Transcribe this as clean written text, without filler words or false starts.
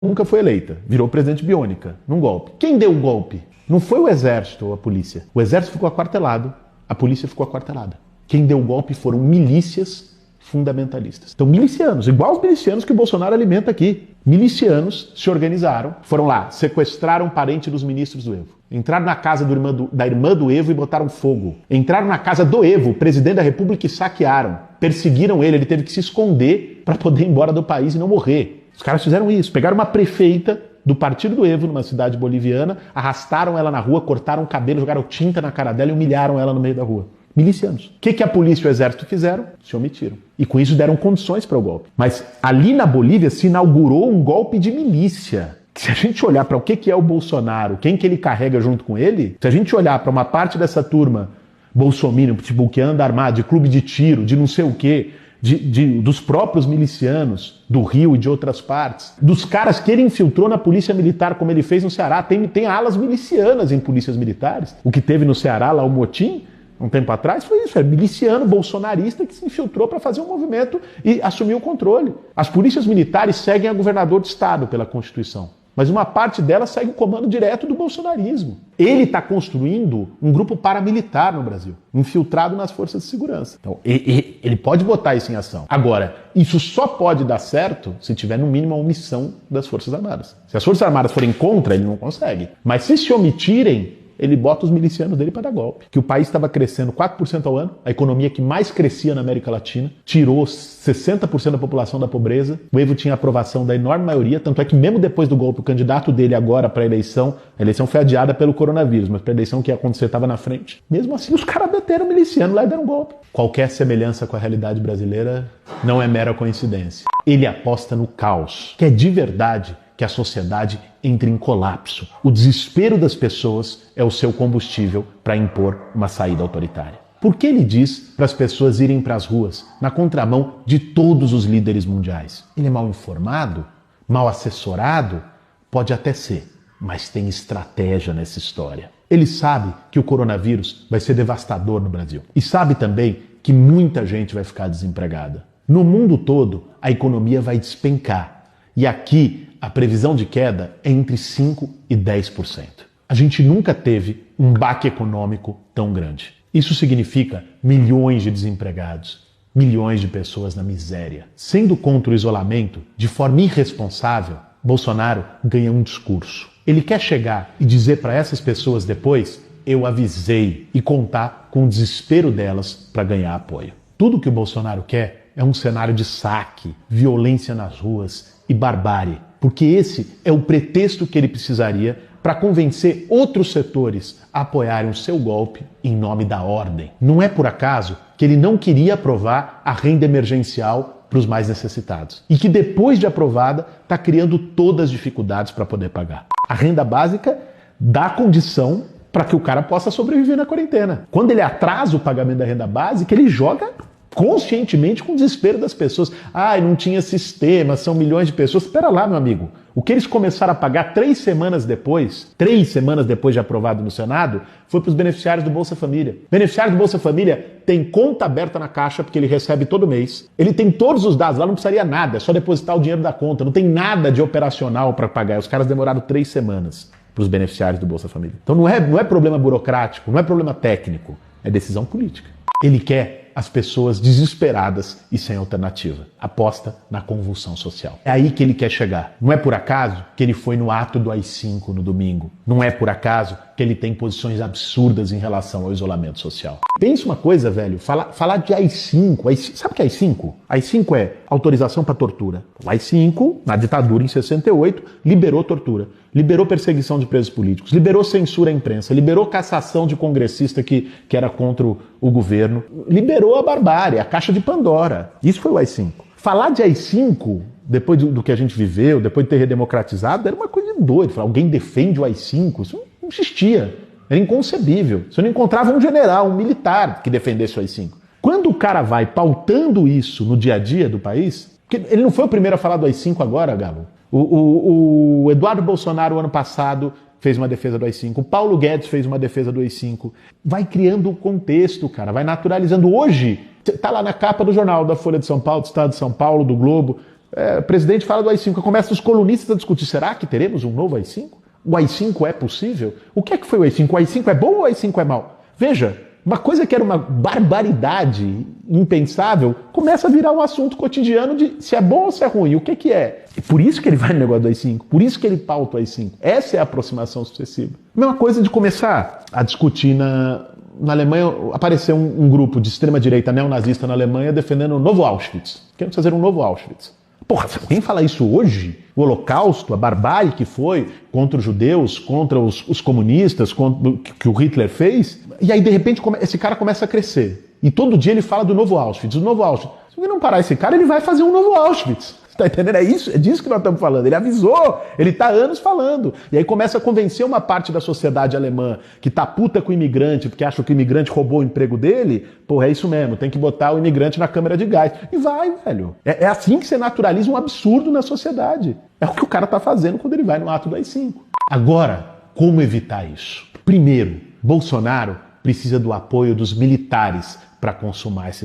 nunca foi eleita, virou presidente biônica, num golpe. Quem deu o golpe? Não foi o exército ou a polícia. O exército ficou aquartelado, a polícia ficou aquartelada. Quem deu o golpe foram milícias fundamentalistas. Então, milicianos, igual os milicianos que o Bolsonaro alimenta aqui. Milicianos se organizaram, foram lá, sequestraram um parente dos ministros do Evo. Entraram na casa da irmã do Evo e botaram fogo. Entraram na casa do Evo, o presidente da República, e saquearam. Perseguiram ele teve que se esconder para poder ir embora do país e não morrer. Os caras fizeram isso. Pegaram uma prefeita do partido do Evo, numa cidade boliviana, arrastaram ela na rua, cortaram o cabelo, jogaram tinta na cara dela e humilharam ela no meio da rua. Milicianos. O que a polícia e o exército fizeram? Se omitiram. E com isso deram condições para o golpe. Mas ali na Bolívia se inaugurou um golpe de milícia. Se a gente olhar para o que é o Bolsonaro, quem que ele carrega junto com ele, se a gente olhar para uma parte dessa turma bolsominion, tipo, que anda armado, de clube de tiro, de não sei o quê, dos próprios milicianos do Rio e de outras partes, dos caras que ele infiltrou na polícia militar, como ele fez no Ceará, tem alas milicianas em polícias militares. O que teve no Ceará, lá o motim, um tempo atrás, foi isso, miliciano bolsonarista que se infiltrou para fazer um movimento e assumir o controle. As polícias militares seguem a governador de estado pela Constituição, mas uma parte delas segue o comando direto do bolsonarismo. Ele está construindo um grupo paramilitar no Brasil, infiltrado nas forças de segurança. Então, ele pode botar isso em ação. Agora, isso só pode dar certo se tiver, no mínimo, a omissão das Forças Armadas. Se as Forças Armadas forem contra, ele não consegue. Mas se omitirem, ele bota os milicianos dele para dar golpe. Que o país estava crescendo 4% ao ano, a economia que mais crescia na América Latina, tirou 60% da população da pobreza, o Evo tinha aprovação da enorme maioria, tanto é que mesmo depois do golpe, o candidato dele agora para a eleição foi adiada pelo coronavírus, mas para a eleição que ia acontecer estava na frente. Mesmo assim, os caras meteram miliciano lá e deram golpe. Qualquer semelhança com a realidade brasileira não é mera coincidência. Ele aposta no caos, que é de verdade que a sociedade entre em colapso. O desespero das pessoas é o seu combustível para impor uma saída autoritária. Por que ele diz para as pessoas irem para as ruas, na contramão de todos os líderes mundiais? Ele é mal informado? Mal assessorado? Pode até ser, mas tem estratégia nessa história. Ele sabe que o coronavírus vai ser devastador no Brasil. E sabe também que muita gente vai ficar desempregada. No mundo todo, a economia vai despencar. E aqui, a previsão de queda é entre 5% e 10%. A gente nunca teve um baque econômico tão grande. Isso significa milhões de desempregados, milhões de pessoas na miséria. Sendo contra o isolamento, de forma irresponsável, Bolsonaro ganha um discurso. Ele quer chegar e dizer para essas pessoas depois, eu avisei, e contar com o desespero delas para ganhar apoio. Tudo que o Bolsonaro quer é um cenário de saque, violência nas ruas e barbárie. Porque esse é o pretexto que ele precisaria para convencer outros setores a apoiarem o seu golpe em nome da ordem. Não é por acaso que ele não queria aprovar a renda emergencial para os mais necessitados. E que depois de aprovada, está criando todas as dificuldades para poder pagar. A renda básica dá condição para que o cara possa sobreviver na quarentena. Quando ele atrasa o pagamento da renda básica, ele joga conscientemente com o desespero das pessoas. Não tinha sistema, são milhões de pessoas. Espera lá, meu amigo. O que eles começaram a pagar 3 semanas depois de aprovado no Senado, foi para os beneficiários do Bolsa Família. Beneficiário do Bolsa Família tem conta aberta na Caixa, porque ele recebe todo mês. Ele tem todos os dados, lá não precisaria nada, é só depositar o dinheiro da conta. Não tem nada de operacional para pagar. Os caras demoraram 3 semanas para os beneficiários do Bolsa Família. Então não é problema burocrático, não é problema técnico, é decisão política. Ele quer as pessoas desesperadas e sem alternativa. Aposta na convulsão social. É aí que ele quer chegar. Não é por acaso que ele foi no ato do AI-5 no domingo. Não é por acaso que ele tem posições absurdas em relação ao isolamento social. Pensa uma coisa, velho, falar de AI-5, sabe o que é AI-5? AI-5 é autorização para tortura. O AI-5, na ditadura em 68, liberou tortura, liberou perseguição de presos políticos, liberou censura à imprensa, liberou cassação de congressista que era contra o governo, liberou a barbárie, a caixa de Pandora. Isso foi o AI-5. Falar de AI-5, depois do que a gente viveu, depois de ter redemocratizado, era uma coisa de doido. Alguém defende o AI-5, isso não existia. Era inconcebível. Você não encontrava um general, um militar que defendesse o AI-5. Quando o cara vai pautando isso no dia a dia do país, porque ele não foi o primeiro a falar do AI-5 agora, Galo. O Eduardo Bolsonaro, ano passado, fez uma defesa do AI-5. O Paulo Guedes fez uma defesa do AI-5. Vai criando um contexto, cara. Vai naturalizando. Hoje, tá lá na capa do jornal da Folha de São Paulo, do Estado de São Paulo, do Globo, O presidente fala do AI-5, começa os colunistas a discutir, será que teremos um novo AI-5? O AI-5 é possível? O que é que foi o AI-5? O AI-5 é bom ou o AI-5 é mau? Veja, uma coisa que era uma barbaridade impensável, começa a virar um assunto cotidiano de se é bom ou se é ruim, o que que é? Por isso que ele vai no negócio do AI-5, por isso que ele pauta o AI-5. Essa é a aproximação sucessiva. Mesma coisa de começar a discutir na Alemanha, apareceu um grupo de extrema-direita neonazista na Alemanha defendendo um novo Auschwitz. Querendo fazer um novo Auschwitz. Porra, quem fala isso hoje? O Holocausto, a barbárie que foi contra os judeus, contra os comunistas, contra o que o Hitler fez. E aí, de repente, esse cara começa a crescer. E todo dia ele fala do novo Auschwitz, do novo Auschwitz. Se ele não parar esse cara, ele vai fazer um novo Auschwitz. Tá entendendo? É disso que nós estamos falando. Ele avisou, ele tá há anos falando. E aí começa a convencer uma parte da sociedade alemã que tá puta com o imigrante, porque acha que o imigrante roubou o emprego dele. Porra, é isso mesmo, tem que botar o imigrante na câmara de gás. E vai, velho. É assim que você naturaliza um absurdo na sociedade. É o que o cara tá fazendo quando ele vai no ato do AI-5. Agora, como evitar isso? Primeiro, Bolsonaro precisa do apoio dos militares para consumar esse